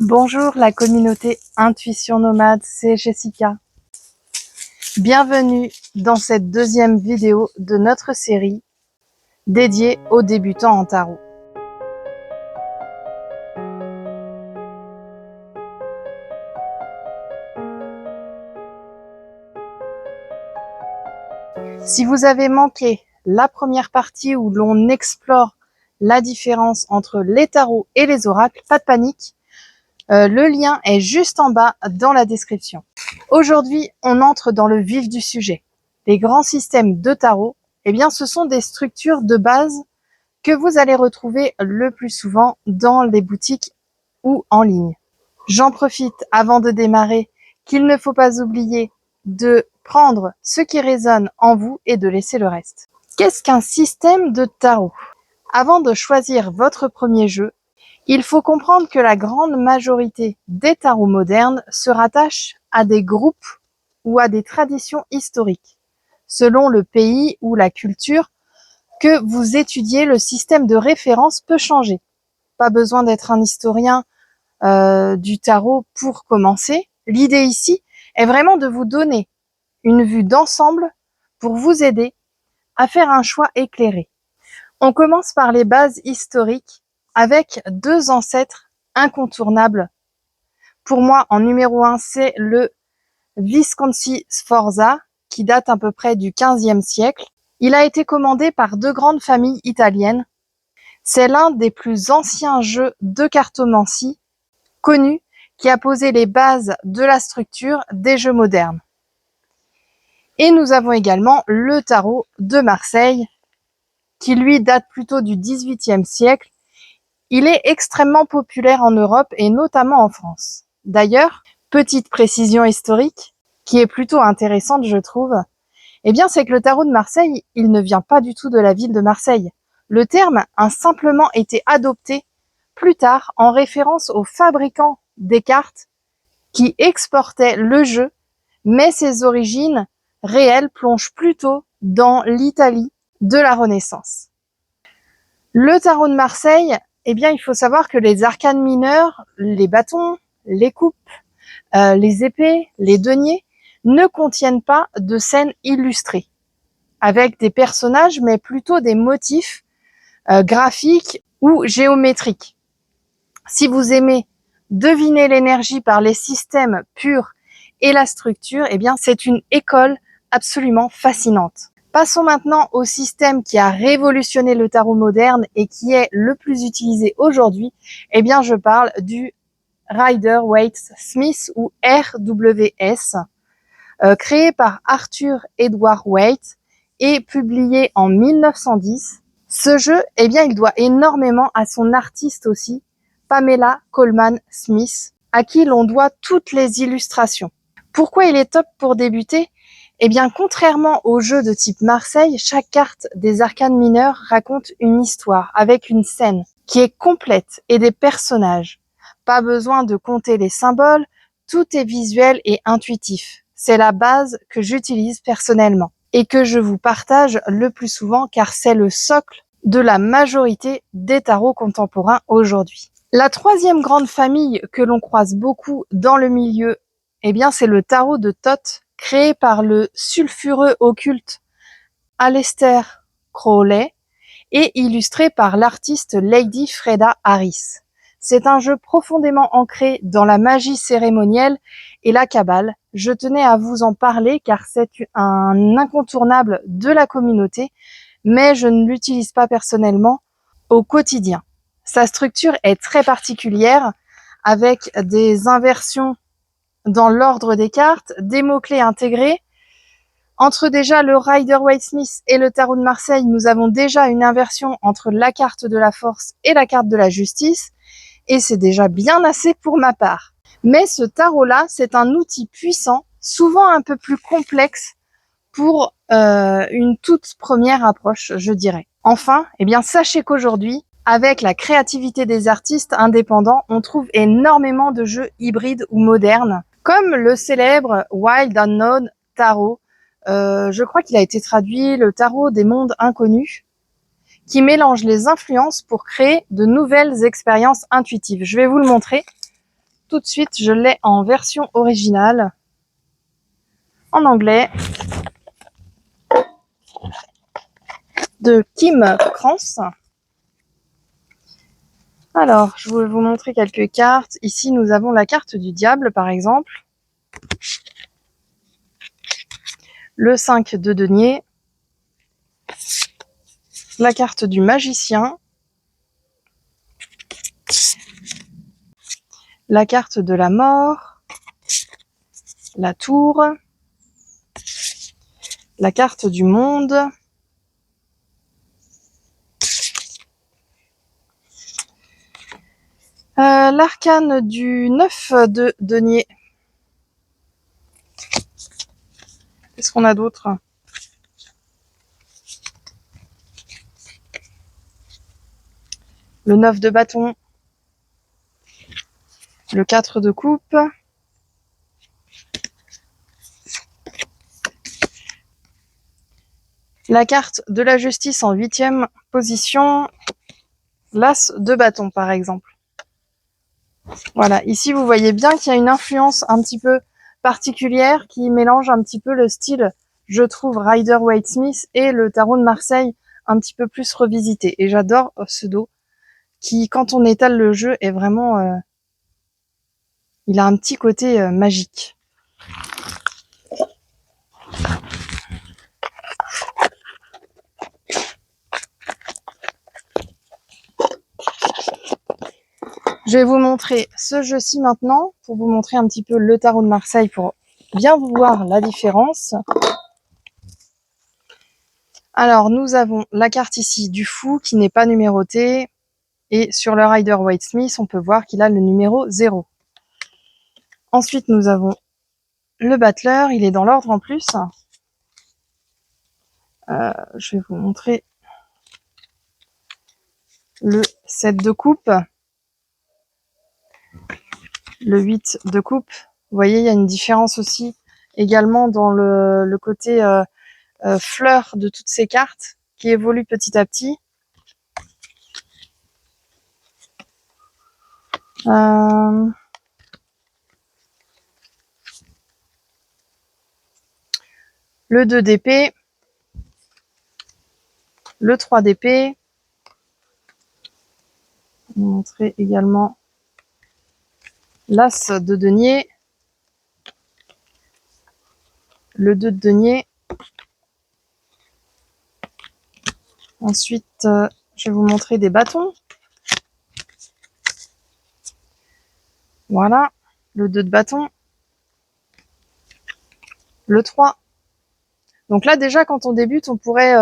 Bonjour la communauté Intuition Nomade, c'est Jessica. Bienvenue dans cette deuxième vidéo de notre série dédiée aux débutants en tarot. Si vous avez manqué la première partie où l'on explore la différence entre les tarots et les oracles, pas de panique, le lien est juste en bas dans la description. Aujourd'hui, on entre dans le vif du sujet. Les grands systèmes de tarot, eh bien, ce sont des structures de base que vous allez retrouver le plus souvent dans les boutiques ou en ligne. J'en profite avant de démarrer qu'il ne faut pas oublier de prendre ce qui résonne en vous et de laisser le reste. Qu'est-ce qu'un système de tarot? Avant de choisir votre premier jeu, il faut comprendre que la grande majorité des tarots modernes se rattachent à des groupes ou à des traditions historiques. Selon le pays ou la culture que vous étudiez, le système de référence peut changer. Pas besoin d'être un historien du tarot pour commencer. L'idée ici est vraiment de vous donner une vue d'ensemble pour vous aider à faire un choix éclairé. On commence par les bases historiques avec deux ancêtres incontournables. Pour moi, en numéro 1, c'est le Visconti Sforza, qui date à peu près du XVe siècle. Il a été commandé par deux grandes familles italiennes. C'est l'un des plus anciens jeux de cartomancie connus qui a posé les bases de la structure des jeux modernes. Et nous avons également le tarot de Marseille, qui lui date plutôt du XVIIIe siècle. Il est extrêmement populaire en Europe et notamment en France. D'ailleurs, petite précision historique, qui est plutôt intéressante je trouve, eh bien c'est que le tarot de Marseille, il ne vient pas du tout de la ville de Marseille. Le terme a simplement été adopté plus tard en référence aux fabricants des cartes qui exportaient le jeu, mais ses origines réelles plongent plutôt dans l'Italie de la Renaissance. Le tarot de Marseille, eh bien, il faut savoir que les arcanes mineurs, les bâtons, les coupes, les épées, les deniers, ne contiennent pas de scènes illustrées, avec des personnages, mais plutôt des motifs graphiques ou géométriques. Si vous aimez deviner l'énergie par les systèmes purs et la structure, eh bien, c'est une école absolument fascinante. Passons maintenant au système qui a révolutionné le tarot moderne et qui est le plus utilisé aujourd'hui. Eh bien, je parle du Rider-Waite-Smith ou RWS, créé par Arthur Edward Waite et publié en 1910. Ce jeu, eh bien, il doit énormément à son artiste aussi, Pamela Colman Smith, à qui l'on doit toutes les illustrations. Pourquoi il est top pour débuter? Eh bien, contrairement aux jeux de type Marseille, chaque carte des arcanes mineurs raconte une histoire avec une scène qui est complète et des personnages. Pas besoin de compter les symboles, tout est visuel et intuitif. C'est la base que j'utilise personnellement et que je vous partage le plus souvent car c'est le socle de la majorité des tarots contemporains aujourd'hui. La troisième grande famille que l'on croise beaucoup dans le milieu, eh bien, c'est le tarot de Thoth, créé par le sulfureux occulte Aleister Crowley et illustré par l'artiste Lady Freda Harris. C'est un jeu profondément ancré dans la magie cérémonielle et la cabale. Je tenais à vous en parler car c'est un incontournable de la communauté, mais je ne l'utilise pas personnellement au quotidien. Sa structure est très particulière avec des inversions dans l'ordre des cartes, des mots-clés intégrés. Entre déjà le Rider-Waite-Smith et le tarot de Marseille, nous avons déjà une inversion entre la carte de la force et la carte de la justice, et c'est déjà bien assez pour ma part. Mais ce tarot-là, c'est un outil puissant, souvent un peu plus complexe pour une toute première approche, je dirais. Enfin, eh bien, sachez qu'aujourd'hui, avec la créativité des artistes indépendants, on trouve énormément de jeux hybrides ou modernes, comme le célèbre Wild Unknown Tarot. Je crois qu'il a été traduit le tarot des mondes inconnus, qui mélange les influences pour créer de nouvelles expériences intuitives. Je vais vous le montrer. tout de suite, je l'ai en version originale, en anglais, de Kim Krans. Alors, je vais vous montrer quelques cartes. Ici, nous avons la carte du diable, par exemple. Le 5 de denier. La carte du magicien. La carte de la mort. La tour. La carte du monde. L'arcane du 9 de denier. Qu'est-ce qu'on a d'autre? Le 9 de bâton. Le 4 de coupe. La carte de la justice en 8e position. L'as de bâton, par exemple. Voilà, ici vous voyez bien qu'il y a une influence un petit peu particulière qui mélange un petit peu le style, je trouve, Rider-Waite-Smith et le tarot de Marseille un petit peu plus revisité. Et j'adore ce dos qui, quand on étale le jeu, est vraiment... il a un petit côté magique. Je vais vous montrer ce jeu-ci maintenant, pour vous montrer un petit peu le tarot de Marseille, pour bien vous voir la différence. Alors, nous avons la carte ici du fou, qui n'est pas numérotée, et sur le Rider-Waite-Smith, on peut voir qu'il a le numéro 0. Ensuite, nous avons le battleur, il est dans l'ordre en plus. Je vais vous montrer le 7 de coupe. Le 8 de coupe. Vous voyez, il y a une différence aussi également dans le côté fleur de toutes ces cartes qui évolue petit à petit. Le 2 d'épée. Le 3 d'épée. Je vais vous montrer également l'as de denier. Le 2 de denier. Ensuite, je vais vous montrer des bâtons. Voilà, le 2 de bâton. Le 3. Donc là, déjà, quand on débute, on pourrait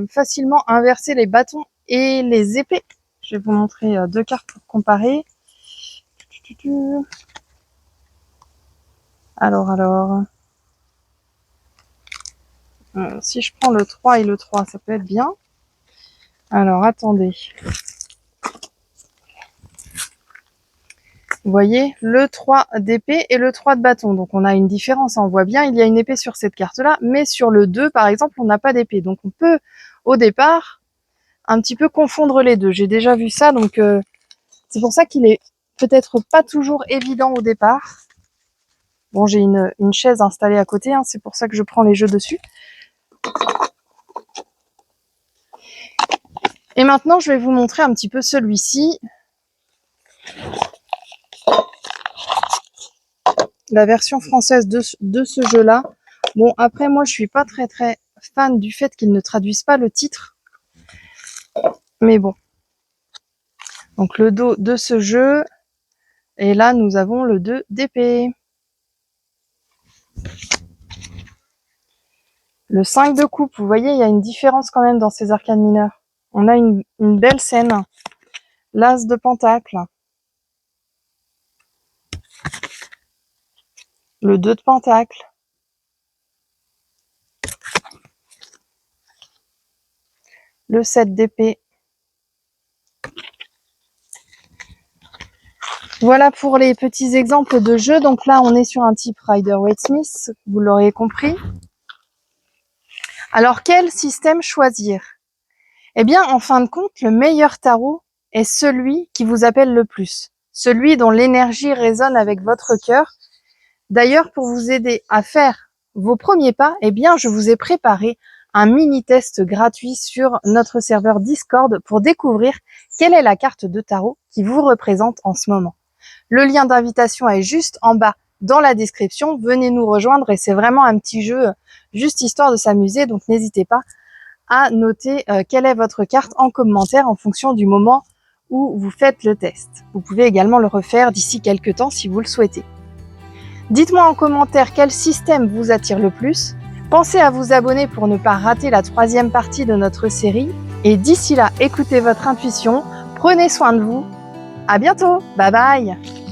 facilement inverser les bâtons et les épées. Je vais vous montrer deux cartes pour comparer. Alors. Si je prends le 3 et le 3, ça peut être bien. Alors, attendez. Vous voyez, le 3 d'épée et le 3 de bâton. Donc, on a une différence. On voit bien, il y a une épée sur cette carte-là. Mais sur le 2, par exemple, on n'a pas d'épée. Donc, on peut, au départ, un petit peu confondre les deux. J'ai déjà vu ça. Donc, c'est pour ça qu'il est peut-être pas toujours évident au départ. Bon, j'ai une chaise installée à côté. C'est pour ça que je prends les jeux dessus. Et maintenant, je vais vous montrer un petit peu celui-ci. La version française de ce jeu-là. Bon, après, moi, je suis pas très fan du fait qu'ils ne traduisent pas le titre. Mais bon. Donc, le dos de ce jeu. Et là, nous avons le 2 d'épée. Le 5 de coupe. Vous voyez, il y a une différence quand même dans ces arcanes mineures. On a une belle scène. L'as de pentacle. Le 2 de pentacle. Le 7 d'épée. Voilà pour les petits exemples de jeux. Donc là, on est sur un type Rider-Waite-Smith, vous l'aurez compris. Alors, quel système choisir? Eh bien, en fin de compte, le meilleur tarot est celui qui vous appelle le plus. celui dont l'énergie résonne avec votre cœur. D'ailleurs, pour vous aider à faire vos premiers pas, eh bien, je vous ai préparé un mini-test gratuit sur notre serveur Discord pour découvrir quelle est la carte de tarot qui vous représente en ce moment. Le lien d'invitation est juste en bas dans la description. Venez nous rejoindre et c'est vraiment un petit jeu juste histoire de s'amuser. Donc, n'hésitez pas à noter quelle est votre carte en commentaire en fonction du moment où vous faites le test. Vous pouvez également le refaire d'ici quelques temps si vous le souhaitez. Dites-moi en commentaire quel système vous attire le plus. Pensez à vous abonner pour ne pas rater la 3e partie de notre série. Et d'ici là, écoutez votre intuition, prenez soin de vous. À bientôt, bye bye!